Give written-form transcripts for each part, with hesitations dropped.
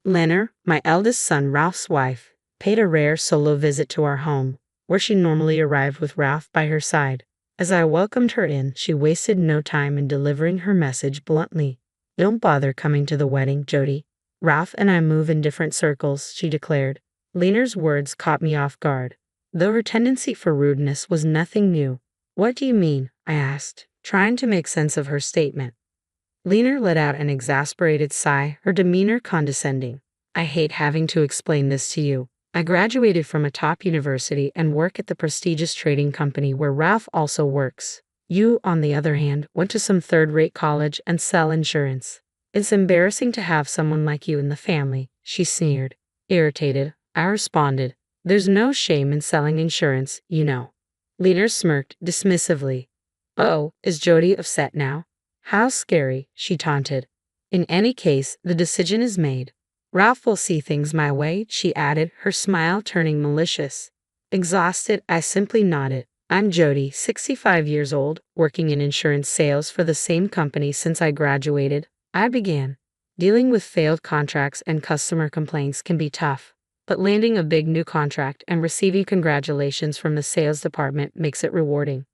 Lena, my eldest son Ralph's wife, paid a rare solo visit to our home, where she normally arrived with Ralph by her side. As I welcomed her in, she wasted no time in delivering her message bluntly. "Don't bother coming to the wedding, Jody. Ralph and I move in different circles," she declared. Lena's words caught me off guard, though her tendency for rudeness was nothing new. "What do you mean?" I asked, trying to make sense of her statement. Lena let out an exasperated sigh, her demeanor condescending. "I hate having to explain this to you. I graduated from a top university and work at the prestigious trading company where Ralph also works. You, on the other hand, went to some third-rate college and sell insurance. It's embarrassing to have someone like you in the family," she sneered. Irritated, I responded, "There's no shame in selling insurance, you know." Lena smirked dismissively. "Oh, is Jody upset now? How scary," she taunted. "In any case, the decision is made. Ralph will see things my way," she added, her smile turning malicious. Exhausted, I simply nodded. "I'm Jody, 65 years old, working in insurance sales for the same company since I graduated," I began. Dealing with failed contracts and customer complaints can be tough, but landing a big new contract and receiving congratulations from the sales department makes it rewarding.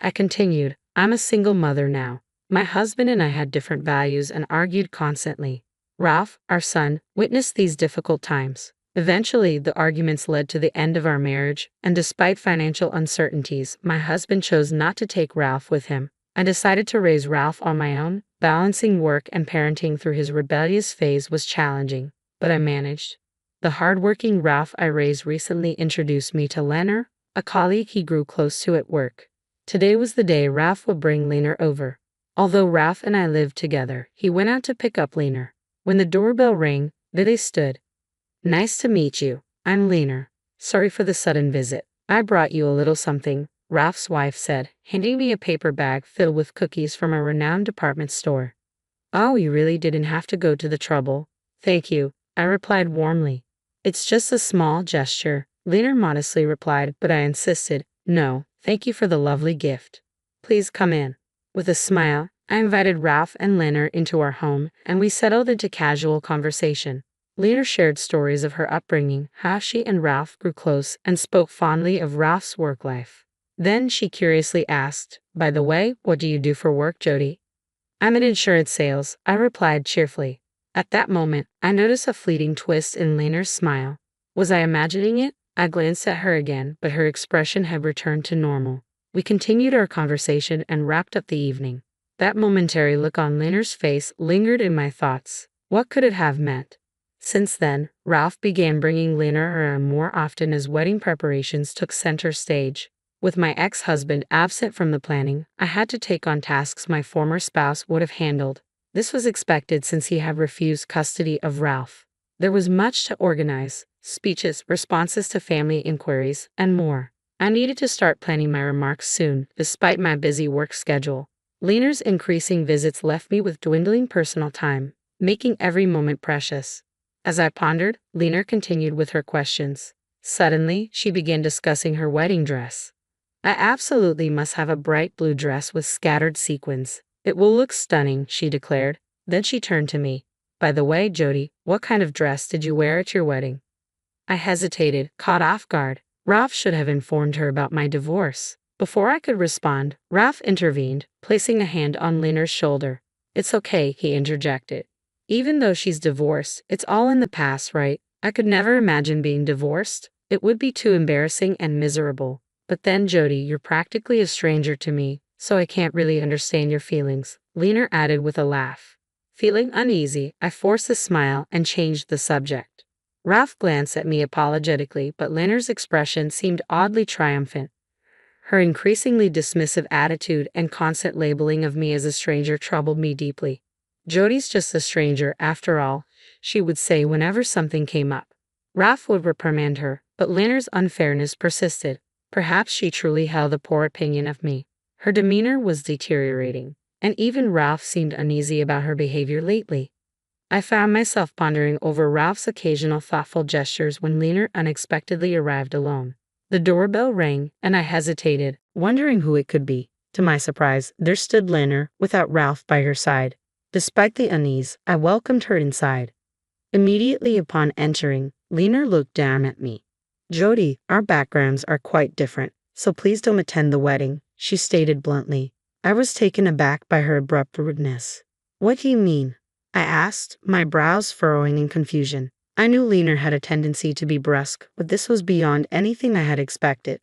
I continued, "I'm a single mother now. My husband and I had different values and argued constantly. Ralph, our son, witnessed these difficult times. Eventually, the arguments led to the end of our marriage, and despite financial uncertainties, my husband chose not to take Ralph with him. I decided to raise Ralph on my own. Balancing work and parenting through his rebellious phase was challenging, but I managed. The hardworking Ralph I raised recently introduced me to Lena, a colleague he grew close to at work. Today was the day Ralph would bring Lena over. Although Ralph and I lived together, he went out to pick up Lena. When the doorbell rang, there they stood. "Nice to meet you. I'm Lena. Sorry for the sudden visit. I brought you a little something," Ralph's wife said, handing me a paper bag filled with cookies from a renowned department store. "Oh, you really didn't have to go to the trouble." "Thank you," I replied warmly. "It's just a small gesture," Lena modestly replied, but I insisted, "No, thank you for the lovely gift. Please come in." With a smile, I invited Ralph and Lena into our home, and we settled into casual conversation. Lena shared stories of her upbringing, how she and Ralph grew close, and spoke fondly of Ralph's work life. Then she curiously asked, "By the way, what do you do for work, Jody?" "I'm in insurance sales," I replied cheerfully. At that moment, I noticed a fleeting twist in Lena's smile. Was I imagining it? I glanced at her again, but her expression had returned to normal. We continued our conversation and wrapped up the evening. That momentary look on Lena's face lingered in my thoughts. What could it have meant? Since then, Ralph began bringing Lena around more often as wedding preparations took center stage. With my ex-husband absent from the planning, I had to take on tasks my former spouse would have handled. This was expected since he had refused custody of Ralph. There was much to organize: speeches, responses to family inquiries, and more. I needed to start planning my remarks soon, despite my busy work schedule. Lena's increasing visits left me with dwindling personal time, making every moment precious. As I pondered, Lena continued with her questions. Suddenly, she began discussing her wedding dress. "I absolutely must have a bright blue dress with scattered sequins. It will look stunning," she declared. Then she turned to me. "By the way, Jody, what kind of dress did you wear at your wedding?" I hesitated, caught off guard. Ralph should have informed her about my divorce. Before I could respond, Ralph intervened, placing a hand on Lena's shoulder. "It's okay," he interjected. "Even though she's divorced, it's all in the past, right? I could never imagine being divorced. It would be too embarrassing and miserable. But then, Jody, you're practically a stranger to me, so I can't really understand your feelings," Lena added with a laugh. Feeling uneasy, I forced a smile and changed the subject. Ralph glanced at me apologetically, but Lena's expression seemed oddly triumphant. Her increasingly dismissive attitude and constant labeling of me as a stranger troubled me deeply. "Jody's just a stranger, after all," she would say whenever something came up. Ralph would reprimand her, but Lena's unfairness persisted. Perhaps she truly held a poor opinion of me. Her demeanor was deteriorating, and even Ralph seemed uneasy about her behavior lately. I found myself pondering over Ralph's occasional thoughtful gestures when Lena unexpectedly arrived alone. The doorbell rang, and I hesitated, wondering who it could be. To my surprise, there stood Lena, without Ralph by her side. Despite the unease, I welcomed her inside. Immediately upon entering, Lena looked down at me. Jody, our backgrounds are quite different, so please don't attend the wedding, she stated bluntly. I was taken aback by her abrupt rudeness. What do you mean? I asked, my brows furrowing in confusion. I knew Lena had a tendency to be brusque, but this was beyond anything I had expected.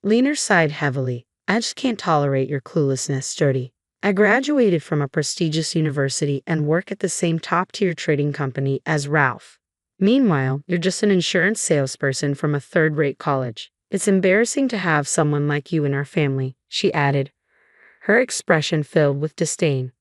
Lena sighed heavily. I just can't tolerate your cluelessness, Jody. I graduated from a prestigious university and work at the same top-tier trading company as Ralph. Meanwhile, you're just an insurance salesperson from a third-rate college. It's embarrassing to have someone like you in our family, she added, her expression filled with disdain.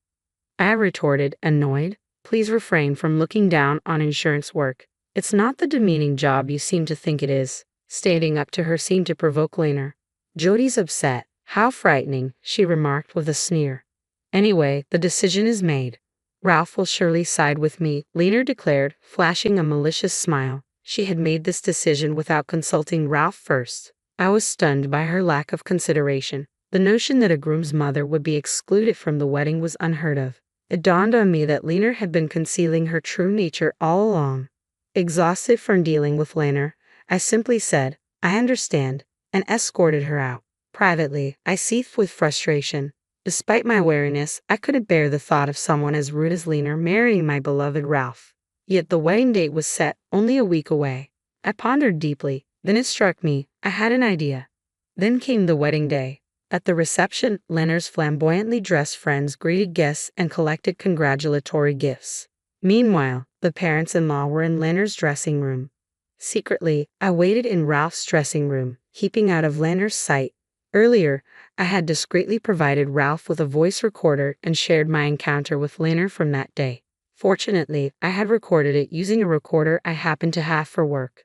I retorted, annoyed. Please refrain from looking down on insurance work. It's not the demeaning job you seem to think it is. Standing up to her seemed to provoke Lena. Jody's upset. How frightening, she remarked with a sneer. Anyway, the decision is made. Ralph will surely side with me, Lena declared, flashing a malicious smile. She had made this decision without consulting Ralph first. I was stunned by her lack of consideration. The notion that a groom's mother would be excluded from the wedding was unheard of. It dawned on me that Lena had been concealing her true nature all along. Exhausted from dealing with Lena, I simply said, I understand, and escorted her out. Privately, I seethed with frustration. Despite my wariness, I couldn't bear the thought of someone as rude as Lena marrying my beloved Ralph. Yet the wedding date was set, only a week away. I pondered deeply, then it struck me, I had an idea. Then came the wedding day. At the reception, Lena's flamboyantly dressed friends greeted guests and collected congratulatory gifts. Meanwhile, the parents-in-law were in Lena's dressing room. Secretly, I waited in Ralph's dressing room, keeping out of Lena's sight. Earlier, I had discreetly provided Ralph with a voice recorder and shared my encounter with Lena from that day. Fortunately, I had recorded it using a recorder I happened to have for work.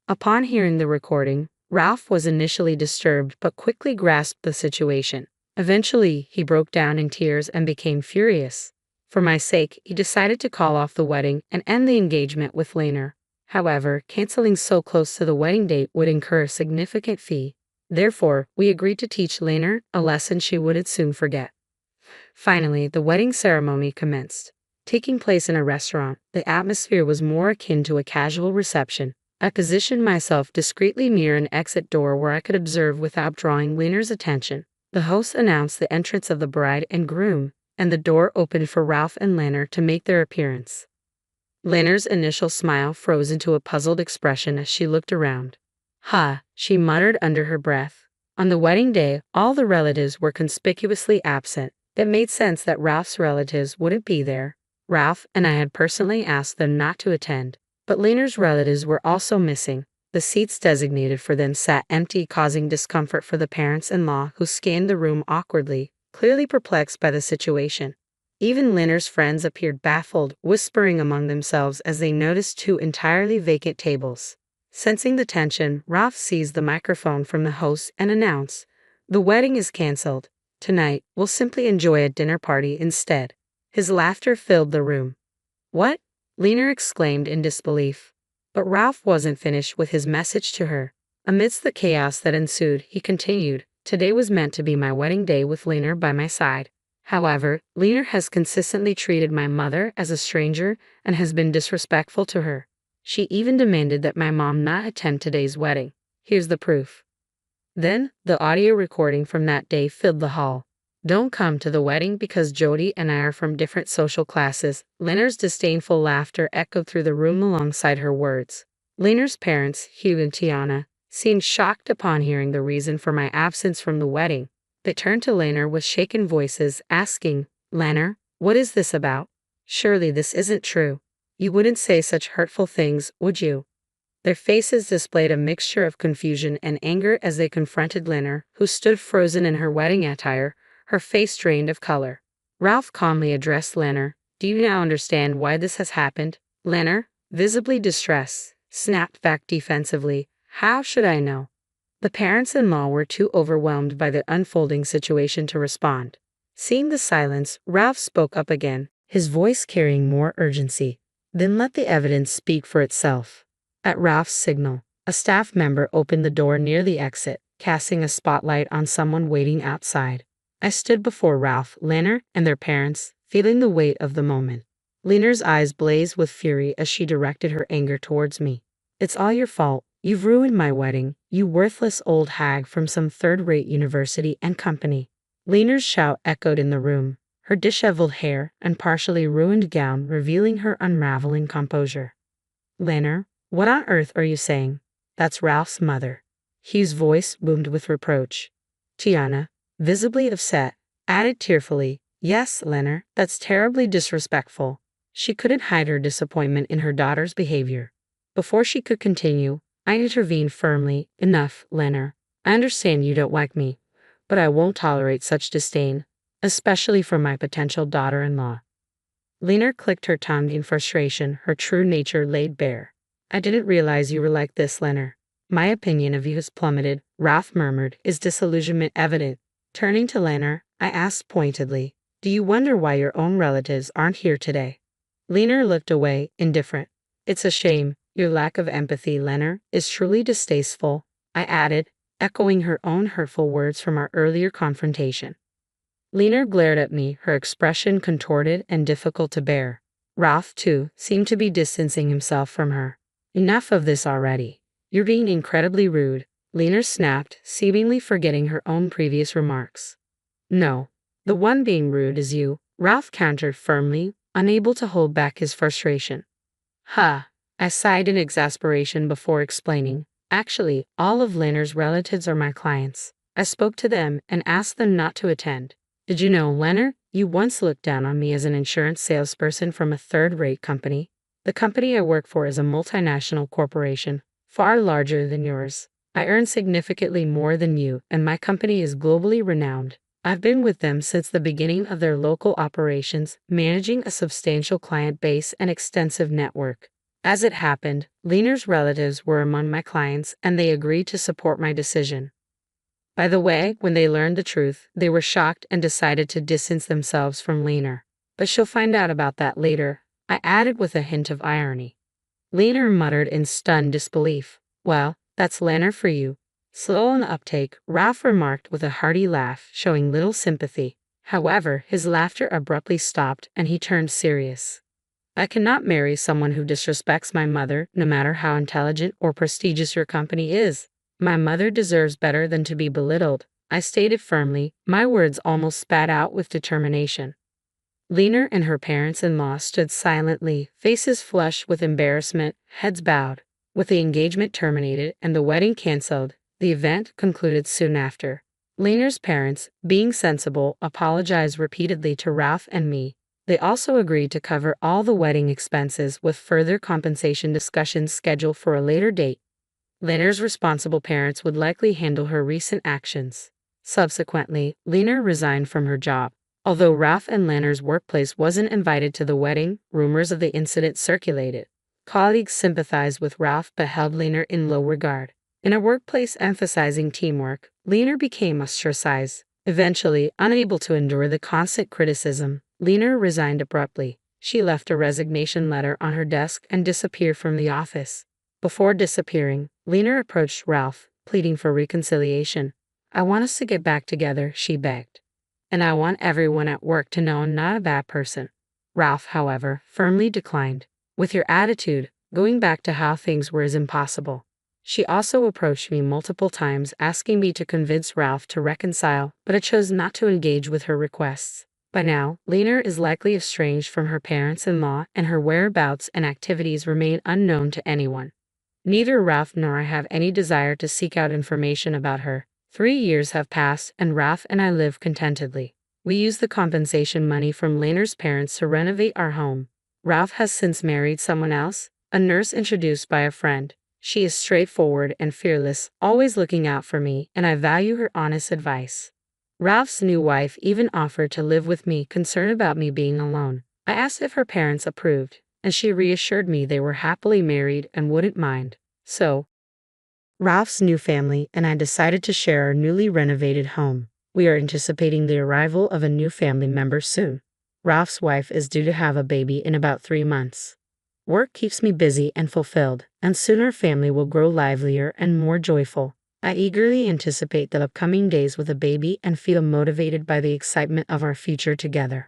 Upon hearing the recording, Ralph was initially disturbed but quickly grasped the situation. Eventually, he broke down in tears and became furious. For my sake, he decided to call off the wedding and end the engagement with Lena. However, canceling so close to the wedding date would incur a significant fee. Therefore, we agreed to teach Lena a lesson she would soon forget. Finally, the wedding ceremony commenced. Taking place in a restaurant, the atmosphere was more akin to a casual reception. I positioned myself discreetly near an exit door where I could observe without drawing Lena's attention. The host announced the entrance of the bride and groom, and the door opened for Ralph and Lena to make their appearance. Lena's initial smile froze into a puzzled expression as she looked around. Ha, she muttered under her breath. On the wedding day, all the relatives were conspicuously absent. It made sense that Ralph's relatives wouldn't be there. Ralph and I had personally asked them not to attend. But Lena's relatives were also missing. The seats designated for them sat empty, causing discomfort for the parents-in-law who scanned the room awkwardly, clearly perplexed by the situation. Even Lena's friends appeared baffled, whispering among themselves as they noticed two entirely vacant tables. Sensing the tension, Ralph seized the microphone from the host and announced, "The wedding is canceled. Tonight, we'll simply enjoy a dinner party instead." His laughter filled the room. "What?" Lena exclaimed in disbelief. But Ralph wasn't finished with his message to her. Amidst the chaos that ensued, he continued, "Today was meant to be my wedding day with Lena by my side. However, Lena has consistently treated my mother as a stranger and has been disrespectful to her. She even demanded that my mom not attend today's wedding. Here's the proof." Then, the audio recording from that day filled the hall. "Don't come to the wedding because Jody and I are from different social classes." Lena's disdainful laughter echoed through the room alongside her words. Lena's parents, Hugh and Tiana, seemed shocked upon hearing the reason for my absence from the wedding. They turned to Lena with shaken voices, asking, "Lena, what is this about? Surely this isn't true. You wouldn't say such hurtful things, would you?" Their faces displayed a mixture of confusion and anger as they confronted Lena, who stood frozen in her wedding attire, her face drained of color. Ralph calmly addressed Lena. "Do you now understand why this has happened?" Lena, visibly distressed, snapped back defensively, "How should I know?" The parents-in-law were too overwhelmed by the unfolding situation to respond. Seeing the silence, Ralph spoke up again, his voice carrying more urgency. "Then let the evidence speak for itself." At Ralph's signal, a staff member opened the door near the exit, casting a spotlight on someone waiting outside. I stood before Ralph, Lena, and their parents, feeling the weight of the moment. Lena's eyes blazed with fury as she directed her anger towards me. It's all your fault. You've ruined my wedding, you worthless old hag from some third-rate university and company. Lena's shout echoed in the room, her disheveled hair and partially ruined gown revealing her unraveling composure. Lena, what on earth are you saying? That's Ralph's mother. Hugh's voice boomed with reproach. Tiana, visibly upset, added tearfully, yes, Lena, that's terribly disrespectful. She couldn't hide her disappointment in her daughter's behavior. Before she could continue, I intervened firmly. Enough, Lena. I understand you don't like me, but I won't tolerate such disdain, especially from my potential daughter-in-law. Lena clicked her tongue in frustration, her true nature laid bare. I didn't realize you were like this, Lena. My opinion of you has plummeted, Ralph murmured, his disillusionment evident. Turning to Lena, I asked pointedly, do you wonder why your own relatives aren't here today? Lena looked away, indifferent. It's a shame. Your lack of empathy, Lena, is truly distasteful, I added, echoing her own hurtful words from our earlier confrontation. Lena glared at me, her expression contorted and difficult to bear. Ralph, too, seemed to be distancing himself from her. Enough of this already. You're being incredibly rude, Lena snapped, seemingly forgetting her own previous remarks. No, the one being rude is you, Ralph countered firmly, unable to hold back his frustration. Ha! I sighed in exasperation before explaining. Actually, all of Lena's relatives are my clients. I spoke to them and asked them not to attend. Did you know, Lena, you once looked down on me as an insurance salesperson from a third-rate company? The company I work for is a multinational corporation, far larger than yours. I earn significantly more than you, and my company is globally renowned. I've been with them since the beginning of their local operations, managing a substantial client base and extensive network. As it happened, Lena's relatives were among my clients and they agreed to support my decision. By the way, when they learned the truth, they were shocked and decided to distance themselves from Lena. But she'll find out about that later, I added with a hint of irony. Lena muttered in stunned disbelief. Well, that's Lena for you. Slow on the uptake, Ralph remarked with a hearty laugh, showing little sympathy. However, his laughter abruptly stopped and he turned serious. I cannot marry someone who disrespects my mother, no matter how intelligent or prestigious your company is. My mother deserves better than to be belittled, I stated firmly, my words almost spat out with determination. Lena and her parents-in-law stood silently, faces flushed with embarrassment, heads bowed. With the engagement terminated and the wedding cancelled, the event concluded soon after. Lena's parents, being sensible, apologized repeatedly to Ralph and me. They also agreed to cover all the wedding expenses with further compensation discussions scheduled for a later date. Lena's responsible parents would likely handle her recent actions. Subsequently, Lena resigned from her job. Although Ralph and Lena's workplace wasn't invited to the wedding, rumors of the incident circulated. Colleagues sympathized with Ralph but held Lena in low regard. In a workplace emphasizing teamwork, Lena became ostracized. Eventually, unable to endure the constant criticism, Lena resigned abruptly. She left a resignation letter on her desk and disappeared from the office. Before disappearing, Lena approached Ralph, pleading for reconciliation. I want us to get back together, she begged. And I want everyone at work to know I'm not a bad person. Ralph, however, firmly declined. With your attitude, going back to how things were is impossible. She also approached me multiple times asking me to convince Ralph to reconcile, but I chose not to engage with her requests. By now, Lena is likely estranged from her parents-in-law and her whereabouts and activities remain unknown to anyone. Neither Ralph nor I have any desire to seek out information about her. 3 years have passed and Ralph and I live contentedly. We use the compensation money from Lena's parents to renovate our home. Ralph has since married someone else, a nurse introduced by a friend. She is straightforward and fearless, always looking out for me, and I value her honest advice. Ralph's new wife even offered to live with me, concerned about me being alone. I asked if her parents approved, and she reassured me they were happily married and wouldn't mind. So, Ralph's new family and I decided to share our newly renovated home. We are anticipating the arrival of a new family member soon. Ralph's wife is due to have a baby in about 3 months. Work keeps me busy and fulfilled, and soon our family will grow livelier and more joyful. I eagerly anticipate the upcoming days with a baby and feel motivated by the excitement of our future together.